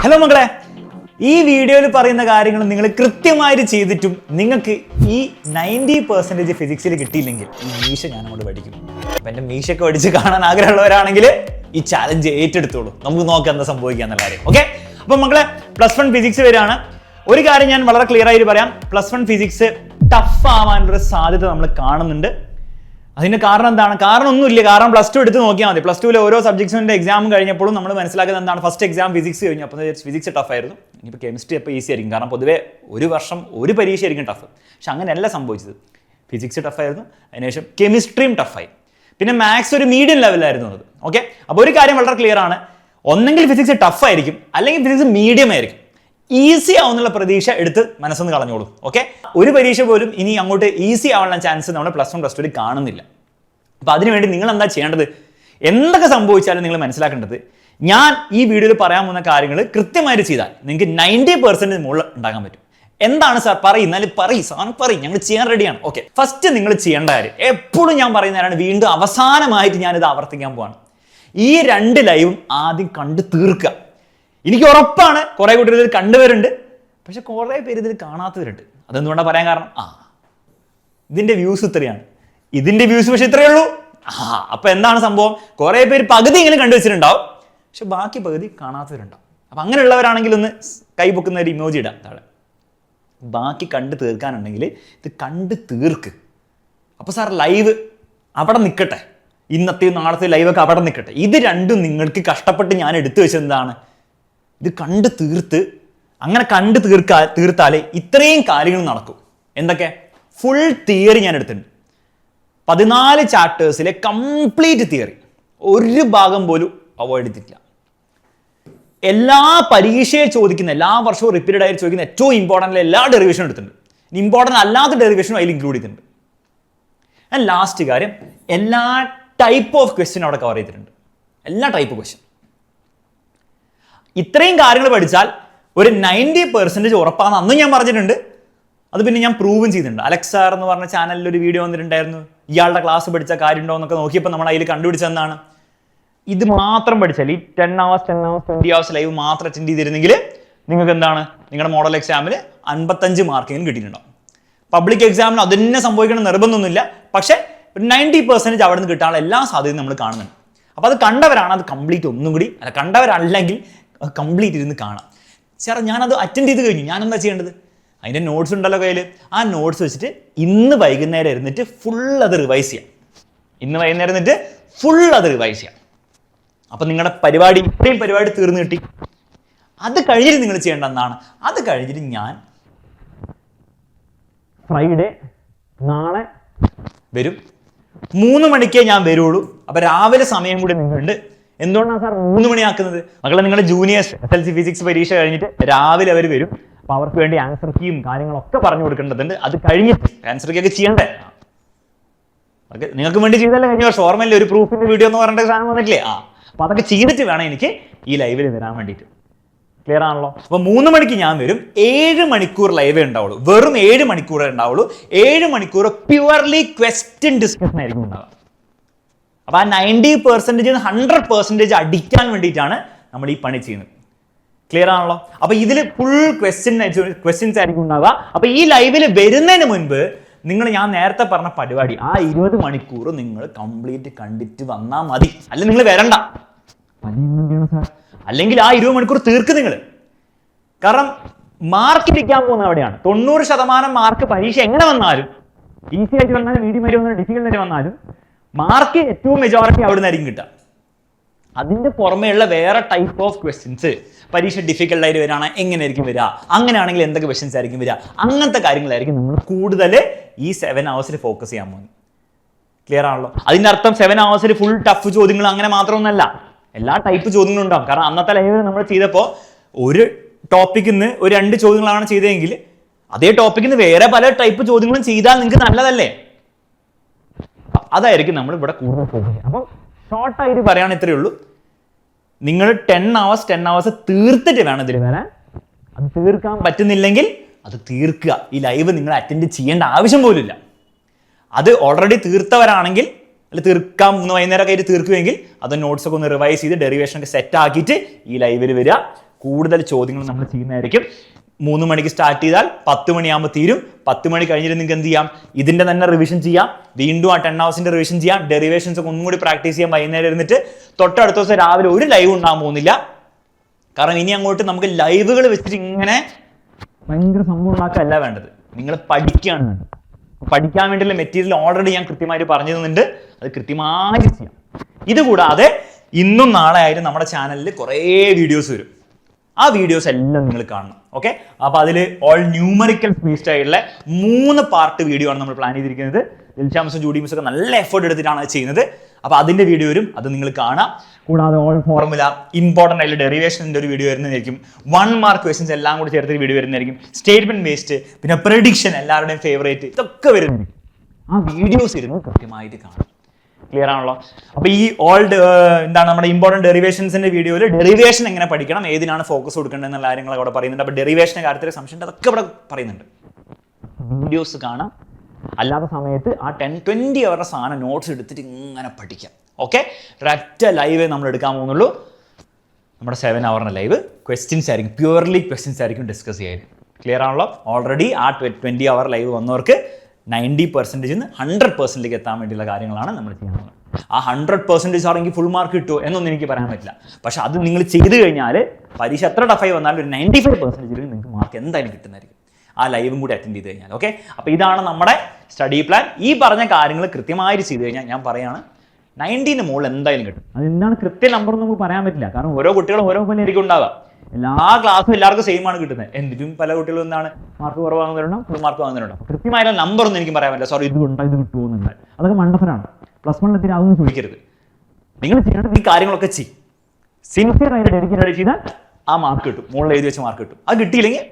Hello മക്കളെ, ഈ വീഡിയോയിൽ പറയുന്ന കാര്യങ്ങൾ നിങ്ങൾ കൃത്യമായിട്ട് ചെയ്തിട്ടും നിങ്ങൾക്ക് ഈ 90% ഫിസിക്സിൽ കിട്ടിയില്ലെങ്കിൽ ഈ മീശ ഞാൻ അങ്ങോട്ട് പഠിക്കും. അപ്പം എൻ്റെ മീശയൊക്കെ പഠിച്ച് കാണാൻ ആഗ്രഹമുള്ളവരാണെങ്കിൽ ഈ ചാലഞ്ച് ഏറ്റെടുത്തോളൂ. നമുക്ക് നോക്കാം എന്താ സംഭവിക്കുക എന്നുള്ള കാര്യം. ഓക്കെ, അപ്പം മക്കളെ +1 ഫിസിക്സ് വരികയാണ്. ഒരു കാര്യം ഞാൻ വളരെ ക്ലിയർ ആയിട്ട് പറയാം, +1 ഫിസിക്സ് ടഫ് ആവാനുള്ള സാധ്യത നമ്മൾ കാണുന്നുണ്ട്. അതിന്റെ കാരണം എന്താണ്? കാരണം ഒന്നുമില്ല. കാരണം +2 എടുത്ത് നോക്കിയാൽ മതി. +2 ഓരോ സബ്ജക്ട്സിന്റെ എക്സാം കഴിഞ്ഞപ്പോഴും നമ്മൾ മനസ്സിലാക്കുന്നത് എന്താണ്? ഫസ്റ്റ് എക്സാം ഫിസിക്സ് കഴിഞ്ഞു, അപ്പോൾ ഫിസിക്സ് ടഫ് ആയിരുന്നു. ഇനിയിപ്പോൾ കെമിസ്ട്രി അപ്പോൾ ഈസി ആയിരിക്കും. കാരണം പൊതുവേ ഒരു വർഷം ഒരു പരീക്ഷ ആയിരിക്കും ടഫ്. പക്ഷെ അങ്ങനെയല്ല സംഭവിച്ചത്. ഫിസിക്സ് ടഫായിരുന്നു, അതിനുശേഷം കെമിസ്ട്രിയും ടഫായി, പിന്നെ മാത്സ് ഒരു മീഡിയം ലെവലായിരുന്നു അത്. ഓക്കെ, അപ്പോൾ ഒരു കാര്യം വളരെ ക്ലിയർ ആണ്, ഒന്നെങ്കിൽ ഫിസിക്സ് ടഫ് ആയിരിക്കും, അല്ലെങ്കിൽ ഫിസിക്സ് മീഡിയം ആയിരിക്കും. ഈസി ആവുന്നുള്ള പ്രതീക്ഷ എടുത്ത് മനസ്സൊന്ന് കളഞ്ഞോളൂ. ഓക്കെ, ഒരു പരീക്ഷ പോലും ഇനി അങ്ങോട്ട് ഈസി ആവാനുള്ള ചാൻസ് നമ്മൾ +1 +2 കാണുന്നില്ല. അപ്പോൾ അതിനുവേണ്ടി നിങ്ങൾ എന്താ ചെയ്യേണ്ടത്? എന്തൊക്കെ സംഭവിച്ചാലും നിങ്ങൾ മനസ്സിലാക്കേണ്ടത്, ഞാൻ ഈ വീഡിയോയിൽ പറയാൻ പോകുന്ന കാര്യങ്ങൾ കൃത്യമായിട്ട് ചെയ്താൽ നിങ്ങൾക്ക് 90% മുകളിൽ ഉണ്ടാക്കാൻ പറ്റും. എന്താണ് സാർ പറയുന്നത്? പറയും, ഞങ്ങൾ ചെയ്യാൻ റെഡിയാണ്. ഓക്കെ, ഫസ്റ്റ് നിങ്ങൾ ചെയ്യേണ്ട കാര്യം, എപ്പോഴും ഞാൻ പറയുന്നതാണ്, വീണ്ടും അവസാനമായിട്ട് ഞാനിത് ആവർത്തിക്കാൻ പോവാണ്. ഈ 2 ലൈവും ആദ്യം കണ്ടു തീർക്കുക. എനിക്ക് ഉറപ്പാണ് കുറെ കുട്ടികൾ ഇത് കണ്ടുവരുന്നുണ്ട്, പക്ഷെ കുറെ പേര് ഇതിൽ കാണാത്തവരുണ്ട്. അതെന്തുകൊണ്ടാണ് പറയാൻ കാരണം? ഇതിന്റെ വ്യൂസ് ഇത്രയാണ്, ഇതിന്റെ വ്യൂസ് പക്ഷെ ഇത്രയേ ഉള്ളൂ. അപ്പൊ എന്താണ് സംഭവം? കുറെ പേര് പകുതി ഇങ്ങനെ കണ്ടുവച്ചിട്ടുണ്ടാവും, പക്ഷെ ബാക്കി പകുതി കാണാത്തവരുണ്ടാവും. അപ്പൊ അങ്ങനെയുള്ളവരാണെങ്കിൽ ഒന്ന് കൈ പൊക്കുന്ന ഒരു ഇമോജി ഇടാം താഴെ. ബാക്കി കണ്ടു തീർക്കാനുണ്ടെങ്കിൽ ഇത് കണ്ടു തീർക്ക്. അപ്പൊ സാർ ലൈവ് അവിടെ നിൽക്കട്ടെ, ഇന്നത്തെയും നാളത്തെ ലൈവൊക്കെ അവിടെ നിൽക്കട്ടെ. ഇത് രണ്ടും നിങ്ങൾക്ക് കഷ്ടപ്പെട്ട് ഞാൻ എടുത്തു വെച്ചത് എന്താണ്? ഇത് കണ്ടു തീർത്ത്, അങ്ങനെ കണ്ടു തീർത്താലേ ഇത്രയും കാര്യങ്ങൾ നടക്കും. എന്തൊക്കെ? ഫുൾ തിയറി ഞാൻ എടുത്തിട്ടുണ്ട്. 14 ചാപ്റ്റേഴ്സിലെ കംപ്ലീറ്റ് തിയറി, ഒരു ഭാഗം പോലും അവോയ്ഡ് ചെയ്തിട്ടില്ല. എല്ലാ പരീക്ഷയിൽ ചോദിക്കുന്ന, എല്ലാ വർഷവും റിപ്പീറ്റഡ് ആയിട്ട് ചോദിക്കുന്ന ഏറ്റവും ഇമ്പോർട്ടൻ്റ് എല്ലാ ഡെറിവേഷനും എടുത്തിട്ടുണ്ട്. ഇമ്പോർട്ടൻ്റ് അല്ലാത്ത ഡെറിവേഷനും അതിൽ ഇൻക്ലൂഡ് ചെയ്തിട്ടുണ്ട്. ആൻഡ് ലാസ്റ്റ് കാര്യം, എല്ലാ ടൈപ്പ് ഓഫ് ക്വസ്റ്റ്യൻ അവിടെ കവർ ചെയ്തിട്ടുണ്ട്. എല്ലാ ടൈപ്പ് ക്വസ്റ്റ്യൻ. ഇത്രയും കാര്യങ്ങൾ പഠിച്ചാൽ ഒരു 90% ഉറപ്പാണെന്ന് അന്ന് ഞാൻ പറഞ്ഞിട്ടുണ്ട്. അത് പിന്നെ ഞാൻ പ്രൂവും ചെയ്തിട്ടുണ്ട്. അലക്സാർ എന്ന് പറഞ്ഞ ചാനലിൽ ഒരു വീഡിയോ വന്നിട്ടുണ്ടായിരുന്നു, ഇയാളുടെ ക്ലാസ് പഠിച്ച കാര്യമുണ്ടോ എന്നൊക്കെ നോക്കിയപ്പോൾ നമ്മൾ അതിൽ കണ്ടുപിടിച്ചതെന്നാണ്, ഇത് മാത്രം പഠിച്ചാൽ ഈ 10 hours 20 hours ലൈവ് മാത്രം അറ്റൻഡ് ചെയ്തിരുന്നെങ്കിൽ നിങ്ങൾക്ക് എന്താണ്, നിങ്ങളുടെ മോഡൽ എക്സാമിൽ 55 മാർക്കെങ്കിലും കിട്ടിയിട്ടുണ്ടാവും. പബ്ലിക് എക്സാമിന് അതിനെ സംഭവിക്കണം നിർബന്ധമൊന്നുമില്ല, പക്ഷേ ഒരു 90% അവിടെ നിന്ന് കിട്ടാനുള്ള എല്ലാ സാധ്യതയും നമ്മൾ കാണുന്നുണ്ട്. അപ്പോൾ അത് കണ്ടവരാണ് അത് കംപ്ലീറ്റ് ഒന്നും കൂടി, അല്ല കണ്ടവരല്ലെങ്കിൽ കംപ്ലീറ്റ് ഇരുന്ന് കാണാം. സാർ ഞാനത് അറ്റൻഡ് ചെയ്ത് കഴിഞ്ഞു, ഞാൻ എന്താ ചെയ്യേണ്ടത്? അതിൻ്റെ നോട്ട്സ് ഉണ്ടല്ലോ കയ്യിൽ, ആ നോട്ട്സ് വെച്ചിട്ട് ഇന്ന് വൈകുന്നേരം ഇരുന്നിട്ട് ഫുൾ അത് റിവൈസ് ചെയ്യാം. ഇന്ന് വൈകുന്നേരം ഇരുന്നിട്ട് ഫുൾ അത് റിവൈസ് ചെയ്യാം. അപ്പം നിങ്ങളുടെ പരിപാടി, ഇത്രയും പരിപാടി തീർന്നു കിട്ടി. അത് കഴിഞ്ഞിട്ട് നിങ്ങൾ ചെയ്യേണ്ട എന്താണ്? അത് കഴിഞ്ഞിട്ട് ഞാൻ ഫ്രൈഡേ നാളെ വരും, 3 മണിക്കേ ഞാൻ വരുള്ളൂ. അപ്പം രാവിലെ സമയം കൂടി നിങ്ങളുണ്ട്. എന്തുകൊണ്ടാണ് സാർ 3 മണിയാക്കുന്നത്? മക്കളെ, നിങ്ങളുടെ ജൂനിയേഴ്സ് SLC ഫിസിക്സ് പരീക്ഷ കഴിഞ്ഞിട്ട് രാവിലെ അവർ വരും. അപ്പോൾ അവർക്ക് വേണ്ടി ആൻസർ കീയും കാര്യങ്ങളൊക്കെ പറഞ്ഞു കൊടുക്കേണ്ടതുണ്ട്. അത് കഴിഞ്ഞിട്ട് ആൻസർ കീ ഒക്കെ ചെയ്യണ്ടേ? അതൊക്കെ നിങ്ങൾക്ക് വേണ്ടി ചെയ്താലേ കഴിഞ്ഞ വർഷം ഓർമ്മയില്ല, ഒരു പ്രൂഫിന്റെ വീഡിയോ എന്ന് പറഞ്ഞിട്ട് സാധനം വന്നിട്ടില്ലേ? അപ്പോൾ അതൊക്കെ ചെയ്തിട്ട് വേണം എനിക്ക് ഈ ലൈവിൽ വരാൻ വേണ്ടിയിട്ട്. ക്ലിയർ ആണല്ലോ? അപ്പോൾ 3 മണിക്ക് ഞാൻ വരും. 7 മണിക്കൂർ ലൈവേ ഉണ്ടാവുള്ളൂ, വെറും 7 മണിക്കൂറേ ഉണ്ടാവുള്ളൂ. 7 മണിക്കൂർ പ്യുവർലി ക്വസ്റ്റ്യൻ ഡിസ്കഷൻ ആയിരിക്കും ഉണ്ടാവുക. അപ്പോൾ ആ 90% 100% അടിക്കാൻ വേണ്ടിയിട്ടാണ് നമ്മൾ ഈ പണി ചെയ്യുന്നത്. ക്ലിയർ ആണല്ലോ? അപ്പോൾ ഇതിൽ ഫുൾ ക്വസ്റ്റ്യൻസ് ആയിരിക്കും ഉണ്ടാവുക. അപ്പോൾ ഈ ലൈവിൽ വരുന്നതിന് മുൻപ് നിങ്ങൾ ഞാൻ നേരത്തെ പറഞ്ഞ പരിപാടി, ആ 20 മണിക്കൂർ നിങ്ങൾ കംപ്ലീറ്റ് കണ്ടിട്ട് വന്നാൽ മതി. അല്ലെങ്കിൽ നിങ്ങൾ വരണ്ട. അല്ലെങ്കിൽ ആ 20 മണിക്കൂർ തീർക്ക് നിങ്ങൾ. കാരണം മാർക്ക് ഇരിക്കാൻ പോകുന്ന അവിടെയാണ്. 90% മാർക്ക് പരീക്ഷ എങ്ങനെ വന്നാലും, ഈസി ആയിട്ട് വന്നാലും മീഡിയം ആയിട്ട് വന്നാലും ഡിഫിക്കൽട്ട് ആയിട്ട് വന്നാലും, മാർക്ക് ഏറ്റവും മെജോറിറ്റി അവിടെ നിന്നായിരിക്കും കിട്ടുക. അതിന്റെ പുറമെയുള്ള വേറെ ടൈപ്പ് ഓഫ് ക്വസ്റ്റ്യൻസ്, പരീക്ഷ ഡിഫിക്കൽട്ട് ആയിട്ട് വരികയാണ്, എങ്ങനെയായിരിക്കും വരിക, അങ്ങനെയാണെങ്കിൽ എന്തൊക്കെ ക്വസ്റ്റ്യൻസ് ആയിരിക്കും വരിക, അങ്ങനത്തെ കാര്യങ്ങളായിരിക്കും നമ്മൾ കൂടുതൽ ഈ 7 hours ഫോക്കസ് ചെയ്യാൻ പോകുന്നത്. ക്ലിയർ ആണല്ലോ? അതിന്റെ അർത്ഥം 7 hours ഫുൾ ടഫ് ചോദ്യങ്ങൾ അങ്ങനെ മാത്രമൊന്നുമല്ല, എല്ലാ ടൈപ്പ് ചോദ്യങ്ങളും ഉണ്ടാവും. കാരണം അന്നത്തെ ലൈവ് നമ്മൾ ചെയ്തപ്പോൾ ഒരു ടോപ്പിക്കിൽ നിന്ന് ഒരു 2 ചോദ്യങ്ങളാണ് ചെയ്തതെങ്കിൽ അതേ ടോപ്പിക്കിൽ നിന്ന് വേറെ പല ടൈപ്പ് ചോദ്യങ്ങളും ചെയ്താൽ നിങ്ങൾക്ക് നല്ലതല്ലേ? അതായിരിക്കും നമ്മൾ ഇവിടെ കൂടുതൽ ഫോക്കസ് ചെയ്യുക. അപ്പോൾ ഷോർട്ടായിട്ട് പറയുകയാണെങ്കിൽ ഇത്രയേ ഉള്ളൂ, നിങ്ങൾ 10 hours തീർത്തിട്ട് വേണം ഇതിൽ വരാൻ. അത് തീർക്കാൻ പറ്റുന്നില്ലെങ്കിൽ അത് തീർക്കുക. ഈ ലൈവ് നിങ്ങൾ അറ്റൻഡ് ചെയ്യേണ്ട ആവശ്യം പോലുമില്ല. അത് ഓൾറെഡി തീർത്തവരാണെങ്കിൽ, അല്ല തീർക്കാം, 3 വൈകുന്നേരം ആയിട്ട് തീർക്കുമെങ്കിൽ അത് നോട്ട്സൊക്കെ ഒന്ന് റിവൈസ് ചെയ്ത് ഡെറിവേഷൻ ഒക്കെ സെറ്റ് ആക്കിയിട്ട് ഈ ലൈവിൽ വരിക. കൂടുതൽ ചോദ്യങ്ങൾ നമ്മൾ ചെയ്യുന്നതായിരിക്കും. 3 മണിക്ക് സ്റ്റാർട്ട് ചെയ്താൽ 10 മണിയാകുമ്പോൾ തീരും. 10 മണി കഴിഞ്ഞിട്ട് നിങ്ങൾക്ക് എന്ത് ചെയ്യാം, ഇതിന്റെ തന്നെ റിവിഷൻ ചെയ്യാം, വീണ്ടും ആ 10 hours റിവിഷൻ ചെയ്യാം, ഡെറിവേഷൻസ് ഒക്കെ ഒന്നും കൂടി പ്രാക്ടീസ് ചെയ്യാൻ വൈകുന്നേരം ഇരുന്നിട്ട്. തൊട്ടടുത്ത ദിവസം രാവിലെ ഒരു ലൈവ് ഉണ്ടാകാൻ പോകുന്നില്ല. കാരണം ഇനി അങ്ങോട്ട് നമുക്ക് ലൈവുകൾ വെച്ചിട്ട് ഇങ്ങനെ ഭയങ്കര സംഭവം ഉണ്ടാക്കുകയല്ല വേണ്ടത്, നിങ്ങൾ പഠിക്കുകയാണ് വേണ്ടത്. പഠിക്കാൻ വേണ്ടിയുള്ള മെറ്റീരിയൽ ഓൾറെഡി ഞാൻ കൃത്യമായിട്ട് പറഞ്ഞു തന്നിട്ടുണ്ട്, അത് കൃത്യമായിട്ട് ചെയ്യാം. ഇതുകൂടാതെ ഇന്നും നാളെ ആയാലും നമ്മുടെ ചാനലിൽ കുറേ വീഡിയോസ് വരും. ആ വീഡിയോസ് എല്ലാം നിങ്ങൾ കാണണം. ഓക്കെ, അപ്പോൾ അതിൽ ഓൾ ന്യൂമറിക്കൽ ബേസ്ഡ് ആയിട്ടുള്ള 3 പാർട്ട് വീഡിയോ ആണ് നമ്മൾ പ്ലാൻ ചെയ്തിരിക്കുന്നത്. ദിൽഷാംസും ജൂഡിമിസും ഒക്കെ നല്ല എഫേർട്ട് എടുത്തിട്ടാണ് അത് ചെയ്യുന്നത്. അപ്പോൾ അതിന്റെ വീഡിയോ വരും, അത് നിങ്ങൾ കാണാം. കൂടാതെ ഓൾ ഫോർമുല, ഇമ്പോർട്ടൻ്റ് ആയിട്ടുള്ള ഡെറിവേഷൻ്റെ ഒരു വീഡിയോ വരുന്നതായിരിക്കും. 1 മാർക്ക് ക്വസ്റ്റ്യൻസ് എല്ലാം കൂടി ചേർത്ത് വീഡിയോ വരുന്നതായിരിക്കും. സ്റ്റേറ്റ്മെന്റ് ബേസ്ഡ്, പിന്നെ പ്രെഡിക്ഷൻ, എല്ലാവരുടെയും ഫേവറേറ്റ്, ഇതൊക്കെ വരുന്നതായിരിക്കും. ആ വീഡിയോസ് ഇരുന്ന് കൃത്യമായിട്ട് കാണാം. ക്ലിയർ ആണല്ലോ? അപ്പൊ ഈ എന്താണ് നമ്മുടെ ഇമ്പോർട്ടന്റ് ഡെറിവേഷൻസിന്റെ വീഡിയോയിൽ ഡെറിവേഷൻ എങ്ങനെ പഠിക്കണം, ഏതിനാണ് ഫോക്കസ് കൊടുക്കേണ്ടത് എന്നുള്ള കാര്യങ്ങളൊക്കെ അവിടെ പറയുന്നുണ്ട്. അപ്പൊ ഡെറിവേഷന്റെ കാര്യത്തിൽ സംശയം അതൊക്കെ ഇവിടെ പറയുന്നുണ്ട്. വീഡിയോസ് കാണാം. അല്ലാത്ത സമയത്ത് ആ 10-20 അവരുടെ സാധനം നോട്ട്സ് എടുത്തിട്ട് ഇങ്ങനെ പഠിക്കാം. ഓക്കെ, ഒരൊറ്റ ലൈവേ നമ്മൾ എടുക്കാൻ പോകുന്നുള്ളൂ. നമ്മുടെ 7 hour ലൈവ് ക്വസ്റ്റ്യൻസ് ആയിരിക്കും, പ്യുവർലി ക്വസ്റ്റ്യൻസ് ആയിരിക്കും ഡിസ്കസ് ചെയ്യാൻ. ക്ലിയർ ആണല്ലോ? ഓൾറെഡി ആ 20 hour ലൈവ് വന്നവർക്ക് 90% 100% എത്താൻ വേണ്ടിയുള്ള കാര്യങ്ങളാണ് നമ്മൾ ചെയ്യുന്നത്. ആ 100% ആണെങ്കിൽ ഫുൾ മാർക്ക് കിട്ടുമോ എന്നൊന്നും എനിക്ക് പറയാൻ പറ്റില്ല. പക്ഷെ അത് നിങ്ങൾ ചെയ്ത് കഴിഞ്ഞാൽ പരീക്ഷ എത്ര ടഫായി വന്നാലും ഒരു 95% നിങ്ങൾക്ക് മാർക്ക് എന്തായാലും കിട്ടുന്നതായിരിക്കും, ആ ലൈവും കൂടി അറ്റൻഡ് ചെയ്ത് കഴിഞ്ഞാൽ. ഓക്കെ, അപ്പോൾ ഇതാണ് നമ്മുടെ സ്റ്റഡി പ്ലാൻ. ഈ പറഞ്ഞ കാര്യങ്ങൾ കൃത്യമായിട്ട് ചെയ്ത് കഴിഞ്ഞാൽ ഞാൻ പറയാണ് 90ന് മുകളിൽ എന്തായാലും കിട്ടും. അതെന്താണ് കൃത്യ നമ്പർ നമുക്ക് പറയാൻ പറ്റില്ല, കാരണം ഓരോ കുട്ടികളും ഓരോ പോലെ ആയിരിക്കും ഉണ്ടാവുക. എല്ലാ ക്ലാസ്സും എല്ലാവർക്കും സെയിം ആണ് കിട്ടുന്നത്. എന്നിട്ടും പല കുട്ടികളും എന്താണ് മാർക്ക് കുറവാകുന്നവരുണ്ടാവും, ഫുൾ മാർക്ക് വാങ്ങുന്നവരുണ്ടാവും. കൃത്യമായിട്ട് നമ്പർ ഒന്നും എനിക്ക് പറയാൻ പറ്റില്ല. സോറി, ഇത് കിട്ടുമോ എന്നുള്ളത് അതൊക്കെ മണ്ടത്തരാണ്. +1 അതൊന്നും ചോദിക്കരുത്. നിങ്ങൾ ചെയ്യേണ്ടത് ഈ കാര്യങ്ങളൊക്കെ ചെയ്യും, സിൻസിയർ ആയിട്ട് ഡെഡിക്കേറ്റഡ് ചെയ്താൽ ആ മാർക്ക് കിട്ടും, മുകളിൽ എഴുതി വെച്ച മാർക്ക് കിട്ടും. അത് കിട്ടിയില്ലെങ്കിൽ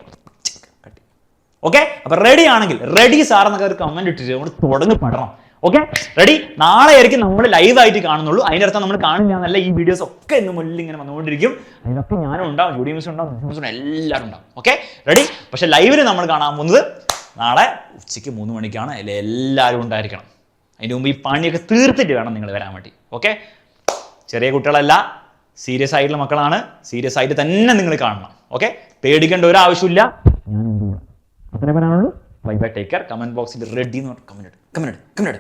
ഓക്കെ. അപ്പൊ റെഡി ആണെങ്കിൽ റെഡി സാർ എന്നൊക്കെ ഒരു കമന്റ് ഇട്ടിട്ട് നമ്മൾ തുടങ്ങി പഠനം. Okay, ready? നാളെ ആയിരിക്കും നമ്മൾ ലൈവ് ആയിട്ട് കാണുന്നുള്ളൂ. അതിൻ്റെ അർത്ഥം നമ്മൾ കാണില്ല എന്നല്ല, ഈ വീഡിയോസ് ഒക്കെ ഇന്ന് മുന്നിൽ ഇങ്ങനെ വന്നുകൊണ്ടിരിക്കും. അതിലൊക്കെ ഞാനും ഉണ്ടാവും, ജൂഡിമിസും ഉണ്ടാവും, ജിമിസും എല്ലാവരും ഉണ്ടാവും. Okay, ready? പക്ഷെ ലൈവിന് നമ്മൾ കാണാൻ പോകുന്നത് നാളെ ഉച്ചയ്ക്ക് 3 മണിക്കാണ്. അതിൽ എല്ലാവരും ഉണ്ടായിരിക്കണം. അതിന് മുമ്പ് ഈ പണിയൊക്കെ തീർത്തിട്ട് വേണം നിങ്ങൾ വരാൻ വേണ്ടി. ഓക്കെ, ചെറിയ കുട്ടികളല്ല, സീരിയസ് ആയിട്ടുള്ള മക്കളാണ്. സീരിയസ് ആയിട്ട് തന്നെ നിങ്ങൾ കാണണം. ഓക്കെ, പേടിക്കേണ്ട ഒരു ആവശ്യമില്ല. ഞാൻ എന്ത് ചെയ്യണം അത്രേ പറയാനുള്ളൂ. Bye bye, take care. Comment ബോക്സിൽ റെഡി എന്ന് പറഞ്ഞിട്ട് കമന്റ് ഇട്.